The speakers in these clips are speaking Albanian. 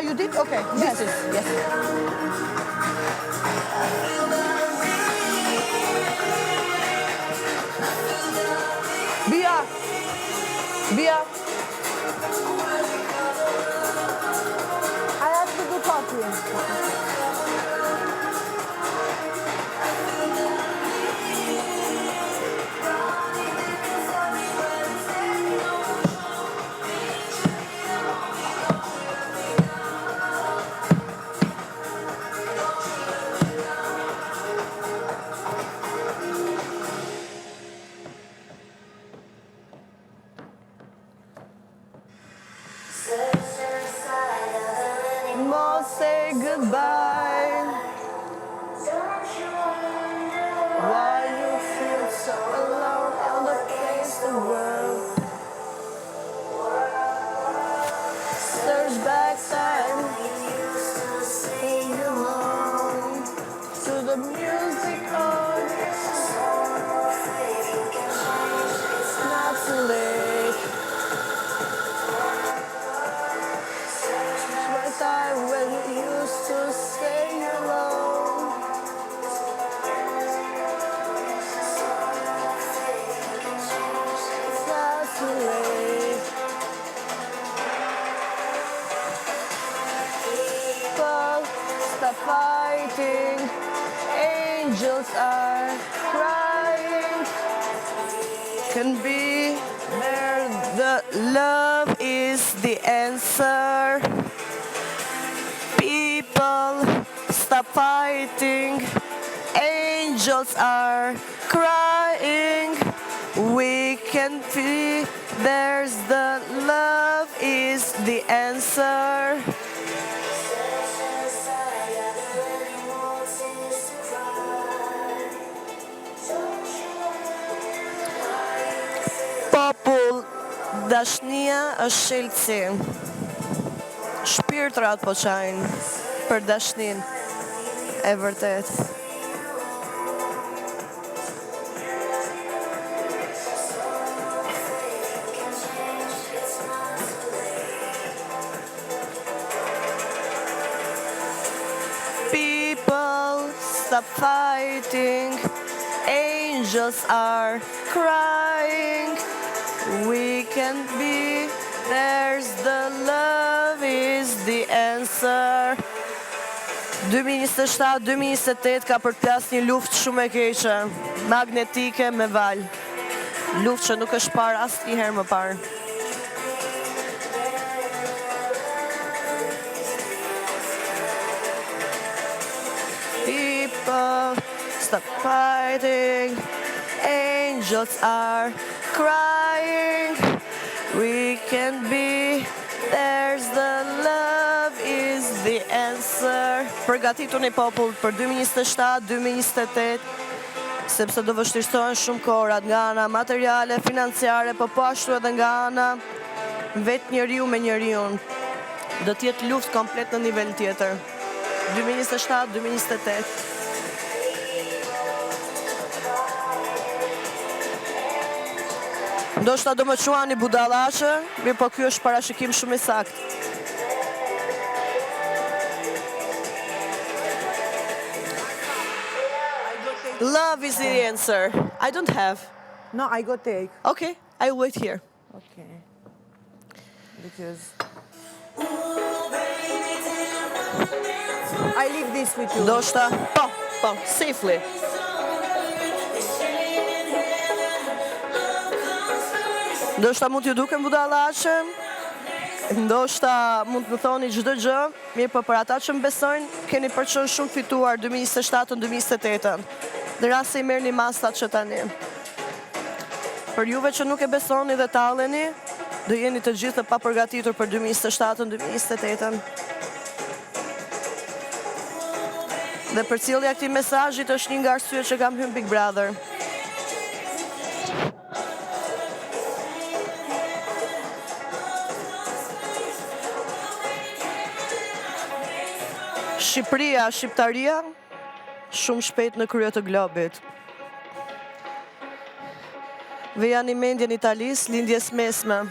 you did? Okay. Yes. Yes. Bia. I have to do coffee. Say goodbye. Why you feel so alone on the face of the world? Search back time sing along to the music on. It's not too late. Time when we used to stay alone. It's not too late. People stop fighting. Angels are crying. Can be there. The love is the answer. Stop fighting. Angels are crying. We can feel there's the love is the answer. Popull, dashnia është sheltësi. Shpirtrat po qajnë për dashnin e vërtet. People stop fighting. Angels are crying. We can be. There's the love is the answer. 2027-2028 ka për të plas një luftë shumë e keqe, magnetike me val. Luftë që nuk është parë asnjëherë më parë. People stop fighting. Angels are crying. We can be. There's the love is the answer. Përgatituni popull për 2027-2028, sepse do vështirësohen shumë kohërat nga ana materiale, financiare, po ashtu edhe nga ana vetë njeriu me njeriun. Do të jetë luftë komplet në nivel tjetër. 2027-2028. Ndoshta do më quani budallaqe, mirë po ky është parashikim shumë i saktë. Love is the answer. I don't have. No, I go take. Okay, I wait here. Okay. Because I leave this with you. Ndoshta, po, safely. Ndoshta mund t'ju duken budallaqe, ndoshta mund të më thoni çdo gjë, mirë po për ata që më besojnë, keni përçon shumë fituar 2027-2028. Në rast se i merrni masat që tani. Për juve që nuk e besoni dhe talleni, do jeni të gjithë të papërgatitur për 2027-2028. Dhe përcjellja e këtij mesazhi është një nga arsyet që kam hyrë Big Brother. Shqipëria, Shqiptaria, shumë shpejt në krye të globit. Vejani mendjen Italis, lindjes mesme.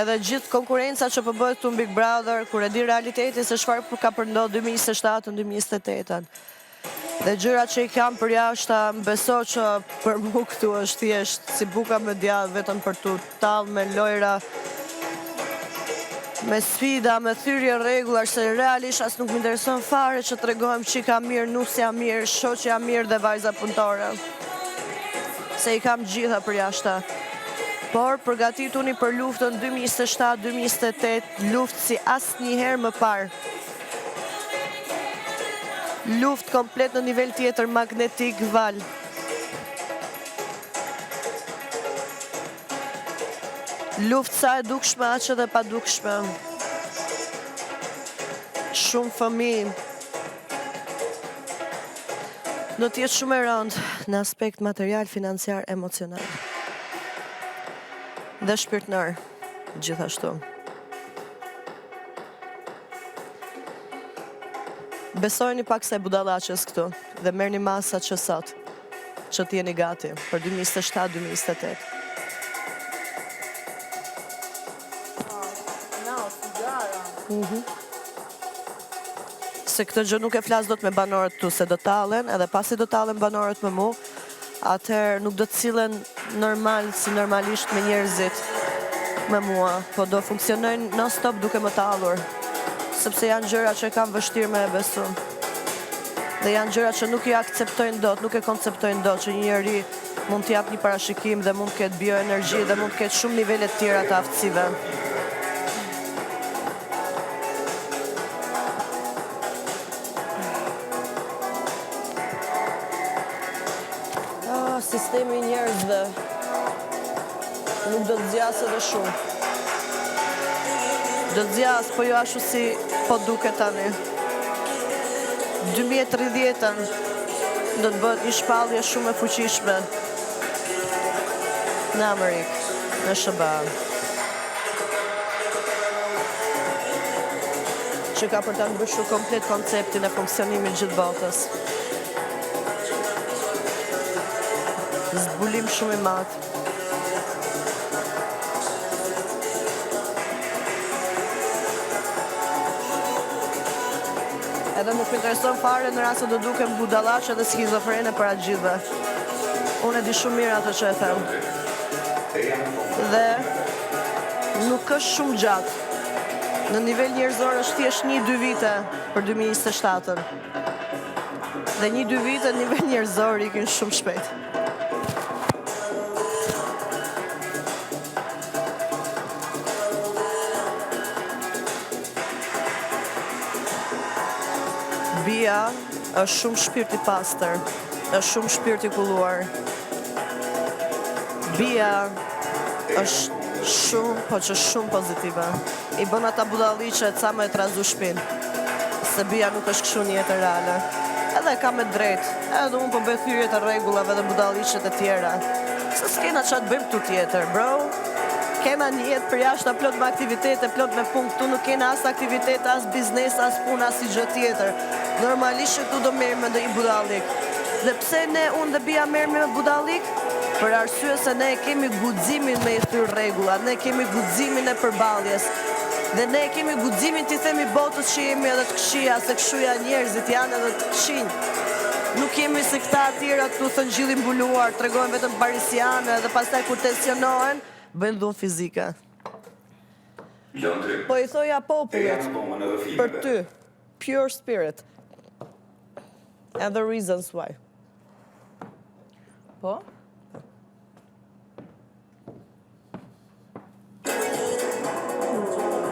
Edhe gjithë konkurenca që po bëhet këtu në Big Brother, kur e di realiteti se çfarë ka përndodhur 2027-2028. Dhe gjërat që i kam për jashta, beso që për mu këtu është thjesht si buka me djathtë vetëm për tu tallë me lojra, me sfida, me thyrje rregullar, se realisht as nuk më intereson fare që tregojmë çika mirë, nusja mirë, shoqja mirë dhe vajza punëtore. Se i kam gjitha për jashta. Por përgatituni për luftën 2027-2028, luftë si asnjëherë më parë. Luftë komplet në nivel tjetër magnetik val. Luftë sa e dukshme aq edhe pa dukshme. Shumë fëmijë. Do të jetë shumë e rëndë në aspekt material, financiar, emocional. Dhe shpirtënar, gjithashtu. Besojni pak se budallaqes këtu dhe merrni masat që sot, që t'jeni gati për 2027-2028. Se këtë gjë nuk e flas dot me banorët tu, se do tallen, edhe pasi do tallen banorët me mu, atëherë nuk do të sillen normal si normalisht me njerëzit me mua, po do funksionojnë non-stop duke më tallur, sepse janë gjëra që kam vështirë me e besu. Dhe janë gjëra që nuk i akceptojnë dot, nuk e konceptojnë dot, që një njeri mund t'jap një parashikim dhe mund t'ketë bioenergji dhe mund t'ketë shumë nivele tjera të aftësive. Sistemi i njerëzve nuk do të zjasë edhe shumë. Do të zjasë, po jo ashtu si po duket tani. 2030-ën do të bëhet një shpallje shumë e fuqishme në Amerikë, në SBA. Që ka për ta ndryshuar komplet konceptin e funksionimit gjithë botës. Zbulim shumë i madh. Edhe nuk më intereson fare në rast se do dukem budallaqe dhe skizofrene për atë gjithëve. Unë e di shumë mirë ato që e them. Dhe nuk është shumë gjatë. Në nivel njerëzor është thjesht 1-2 vite për 2027-ën. Dhe 1-2 vite në nivel njerëzor ikin shumë shpejt. Bia është shumë shpirt i pastër, është shumë shpirt i kulluar. Bia është shumë, po që shumë pozitive. I bën ata budalliqe ca me trazu shpinë, se Bia nuk është kështu një jetë reale. Edhe ka me drejt, edhe unë po bëj thyrje të rregullave dhe budalliqet e tjera. Se s'kena ç'a të bëjmë tu tjetër, bro. Kena një jetë për jashtë plot me aktivitete, plot me punë. Tu nuk kena as aktivitete, as biznes, as punë, as gjë tjetër. Normalisht që tu do merrem me ndonjë budallik. Dhe pse ne unë dhe Bia merrem me budallik? Për arsye se ne kemi guximin me i thyr rregullat, ne kemi guximin e përballjes. Dhe ne kemi guximin t'i themi botës që jemi edhe të këqija, se kështu janë njerëzit, janë edhe të këqinj. Nuk jemi si këta tjera këtu thënë gjilli mbuluar, tregojnë vetëm parisiane dhe pastaj kur tensionohen, bëjnë dhunë fizike. Po i thoja popullit, për ty, pure spirit. And the reasons why. Po?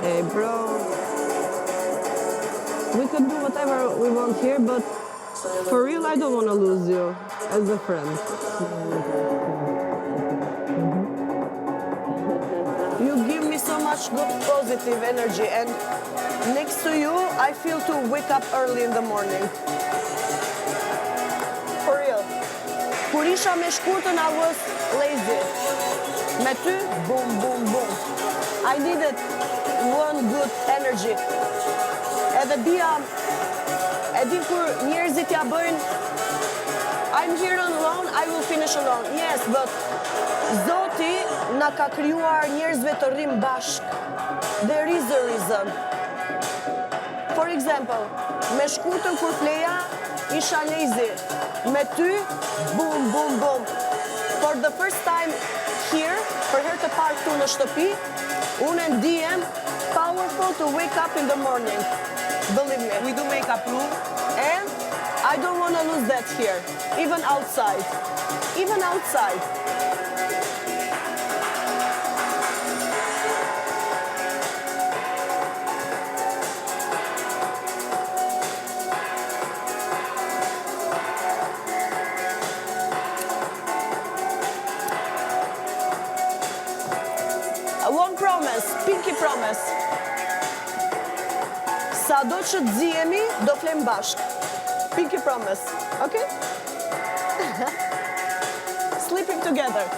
Hey bro, we could do whatever we want here, but for real I don't want to lose you as a friend. You give me so much good positive energy, and next to you I feel to wake up early in the morning. For real. Kur isha me shkurtën I was lazy. Me ty, boom, boom, boom. I needed one good energy. Edhe Bia, e di kur njerëzit ja bëjnë I'm here alone, I will finish alone. Yes, but Zoti na ka krijuar njerëzve të rrim bashk. there is a reason. For example, me shkutën kur fleja, isha lazy. Me ty, boom, boom, boom. For the first time here, për herë të parë këtu në shtëpi, unë ndihem powerful to wake up in the morning. Believe me. We do makeup room. And I don't want to lose that here, even outside. Even outside. One promise, pinky promise. Sa do që të zihemi, do flem bashk. Pinky promise, okay? Sleeping together.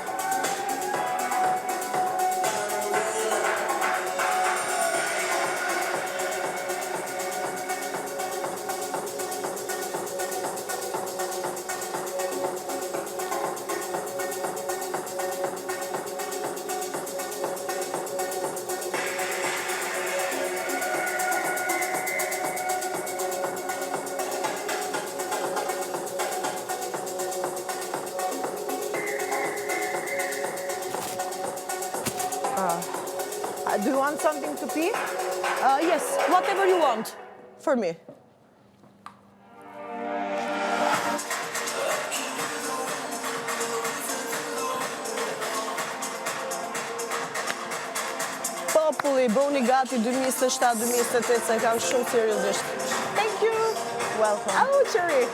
Do you want something to pee? Yes, whatever you want for me. Populli, bëuni gati 2027-2028, se kam shumë seriozisht. Thank you. Welcome. Oh, Cherry.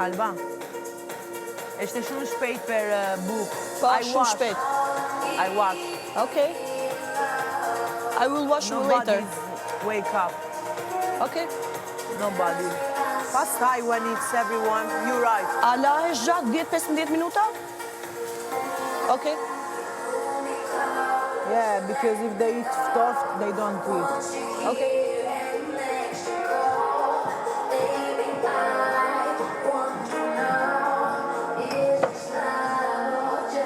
Alba. Është shumë shpejt për buk. Po, I shumë wash. shpejt. I wash. Okay. I will wash you later. Nobody's wake up. Okay. Nobody. Pastaj when it's everyone, you're right. A lahesh gjatë 10-15 minuta? Okay. Yeah, because if they eat stuffed, they don't eat. Okay.